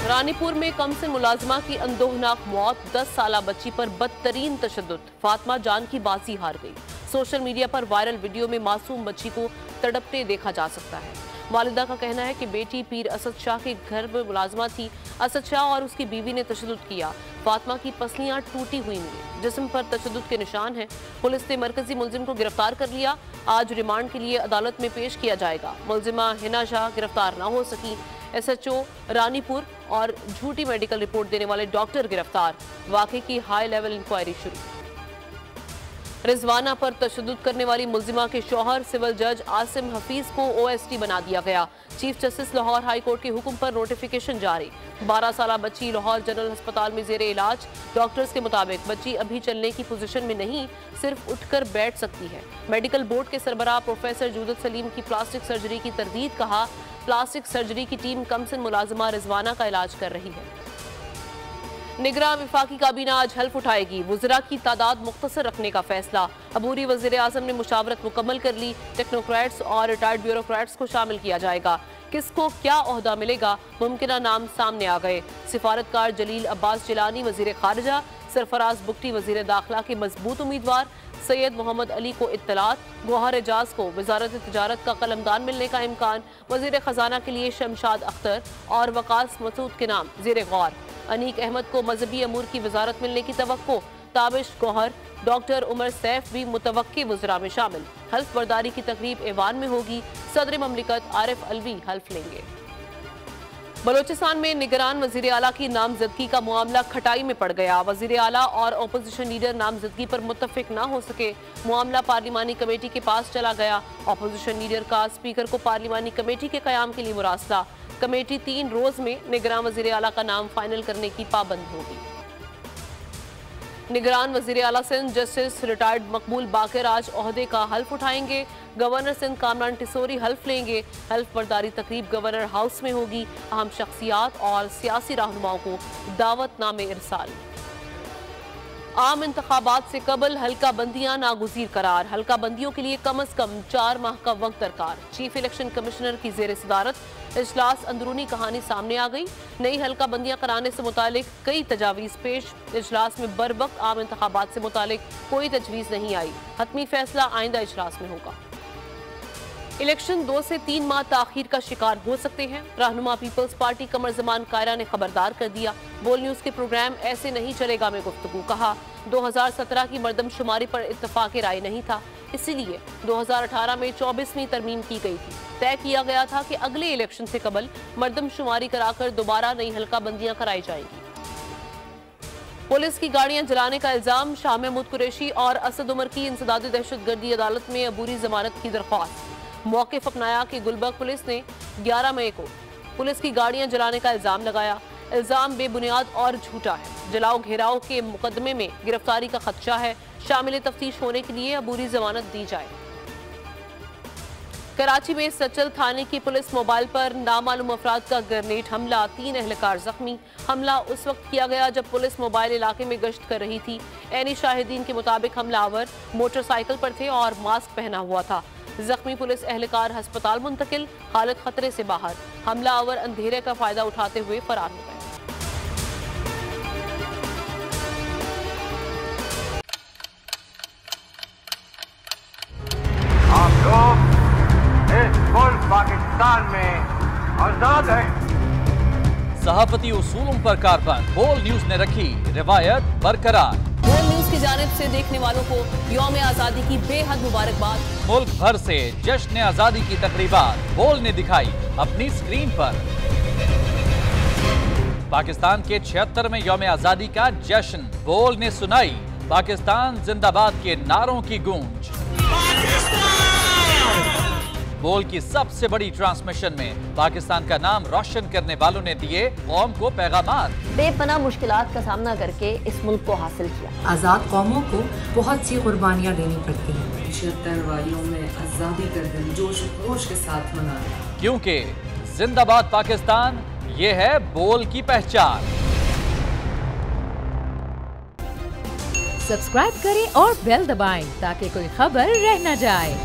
रानीपुर में कमसिन मुलाजिमा की अंदोहनाक मौत, 10 साला बच्ची पर बदतरीन तशद्दुद, फातिमा जान की बाजी हार गई। सोशल मीडिया पर वायरल वीडियो में मासूम बच्ची को तड़पते देखा जा सकता है। वालिदा का कहना है कि बेटी पीर असद शाह के घर में मुलाजिमा थी। असद शाह और उसकी बीवी ने तशद्दुद किया। फातिमा की पसलियां टूटी हुई मिली, जिस्म पर तशद्दुद के निशान हैं। पुलिस ने मरकजी मुलजिम को गिरफ्तार कर लिया। आज रिमांड के लिए अदालत में पेश किया जाएगा। मुलजिमा हिना शाह गिरफ्तार न हो सकी। SHO रानीपुर और झूठी मेडिकल रिपोर्ट देने वाले डॉक्टर गिरफ्तार। वाकई की हाई लेवल इंक्वायरी शुरू। रिजवाना पर तशद्दुद करने वाली मुलजिमा के शौहर सिविल जज आसिम हफीज को OST बना दिया गया। Chief justice Lahore high court के हुक्म पर नोटिफिकेशन जारी। 12 साला बच्ची लाहौर जनरल अस्पताल में जेर इलाज। डॉक्टर्स के मुताबिक बच्ची अभी चलने की पोजीशन में नहीं, सिर्फ उठकर बैठ सकती है। मेडिकल बोर्ड के सरबराह प्रोफेसर जूदत सलीम की प्लास्टिक सर्जरी की तरदीद। कहा, प्लास्टिक सर्जरी की टीम कमसिन मुलाजिमा रिजवाना का इलाज कर रही है। निगरान वफाकी काबीना आज हल्फ उठाएगी। वज़रा की तादाद मुख्तसर रखने का फैसला। अबूरी वज़ीर आज़म ने मुशावरत मुकम्मल कर ली। टेक्नोक्रेट्स और रिटायर्ड ब्यूरोक्रेट्स को शामिल किया जाएगा। किसको क्या ओहदा मिलेगा, मुमकिना नाम सामने आ गए। सिफारतकार जलील अब्बास जिलानी वज़ीर खारजा, सरफराज बुगटी वज़ीर दाखिला के मजबूत उम्मीदवार। सैयद मोहम्मद अली को इत्तलात। गौहर एजाज को वजारत तिजारत का कलमदान मिलने का इम्कान। वज़ीर खजाना के लिए शमशाद अख्तर और वकास मसूद के नाम ज़ेर गौर। अनीक अहमद को मजहबी अमूर की वजारत मिलने की तवक्को। ताबिश गौहर, डॉक्टर उमर सैफ भी मुतवक्की वज़रा में शामिल। हल्फ बर्दारी की तकरीब ऐवान में होगी। सदर ममलिकत आरिफ अलवी हल्फ लेंगे। बलोचिस्तान में निगरान वज़ीर आला की नामजदगी का मामला खटाई में पड़ गया। वज़ीर आला और अपोजिशन लीडर नामजदगी पर मुत्तफिक ना हो सके। मामला पार्लिमानी कमेटी के पास चला गया। अपोजिशन लीडर का स्पीकर को पार्लिमानी कमेटी के क़याम के लिए मुरासला। कमेटी 3 रोज में निगरान वज़ीर आला का नाम फाइनल करने की पाबंद होगी। निगरान वज़ीर आला सिंध जस्टिस रिटायर्ड मकबूल बाकर आज ओहदे का हल्फ उठाएंगे। गवर्नर सिंध कामरान टिसोरी हल्फ लेंगे। हल्फ बर्दारी तकरीब गवर्नर हाउस में होगी। अहम शख्सियात और सियासी रहनुमाओं को दावतनामे इरसाल। आम इंतखाबात से कबल हल्का बंदियां नागुज़ीर करार। हल्का बंदियों के लिए कम अज कम 4 माह का वक्त दरकार। चीफ इलेक्शन कमिश्नर की जेर सदारत इजलास। अंदरूनी कहानी सामने आ गई। नई हल्का बंदियां कराने से मुतालिक कई तजावीज़ पेश। इजलास में बरवक्त आम इंतखाबात से मुतालिक कोई तजवीज़ नहीं आई। हतमी फैसला आइंदा इजलास में होगा। इलेक्शन 2 से 3 माह ताखीर का शिकार हो सकते हैं। रहनुमा पीपल्स पार्टी कमर जमान कायरा ने खबरदार कर दिया। बोल न्यूज के प्रोग्राम ऐसे नहीं चलेगा में गुफ्तगू। कहा, 2017 की मर्दमशुमारी पर इत्तफाक राय नहीं था, इसीलिए 2018 में 24वीं तरमीम की गई थी। तय किया गया था कि अगले इलेक्शन से कबल मर्दमशुमारी कराकर दोबारा नई हल्का बंदियां कराई जाएंगी। पुलिस की गाड़ियां जलाने का इल्जाम। शाह महमूद कुरैशी और असद उमर की इंसदादी दहशतगर्दी अदालत में अबूरी जमानत की दरख्वास्त। मौक़िफ़ अपनाया कि गुलबर्ग पुलिस ने 11 मई को पुलिस की गाड़ियां जलाने का इल्जाम लगाया। इल्जाम बेबुनियाद और झूठा है। जलाओ घेराव के मुकदमे में गिरफ्तारी का खदशा है। शामिल तफ्तीश होने के लिए अबूरी जमानत दी जाए। कराची में सचल थाने की पुलिस मोबाइल पर नामालूम अफराद का ग्रेनेड हमला। 3 एहलकार जख्मी। हमला उस वक्त किया गया जब पुलिस मोबाइल इलाके में गश्त कर रही थी। ऐनी शाहिदीन के मुताबिक हमलावर मोटरसाइकिल पर थे और मास्क पहना हुआ था। जख्मी पुलिस एहलकार अस्पताल मुंतकिल, हालत खतरे से बाहर। हमलावर अंधेरे का फायदा उठाते हुए फरार हो गए। आप लोग इस मुल्क पाकिस्तान में आजाद हैं। सहाफती उसूलों पर कारबंद। बोल न्यूज ने रखी रिवायत बरकरार। बोल न्यूज की जानिब से देखने वालों को यौम आज़ादी की बेहद मुबारकबाद। मुल्क भर से जश्न आज़ादी की तकरीबात बोल ने दिखाई अपनी स्क्रीन पर। पाकिस्तान के 76वें यौम आज़ादी का जश्न। बोल ने सुनाई पाकिस्तान जिंदाबाद के नारों की गूंज। बोल की सबसे बड़ी ट्रांसमिशन में पाकिस्तान का नाम रोशन करने वालों ने दिए कौम को पैगामात। बेपनाह मुश्किलात का सामना करके इस मुल्क को हासिल किया। आज़ाद कौमों को बहुत सी कुर्बानियाँ देनी पड़ती हैं। 76 वारियों में आज़ादी का दिन जोश खरोश के साथ मना। क्योंकि जिंदाबाद पाकिस्तान ये है बोल की पहचान। सब्सक्राइब करें और बेल दबाएं ताकि कोई खबर रह न जाए।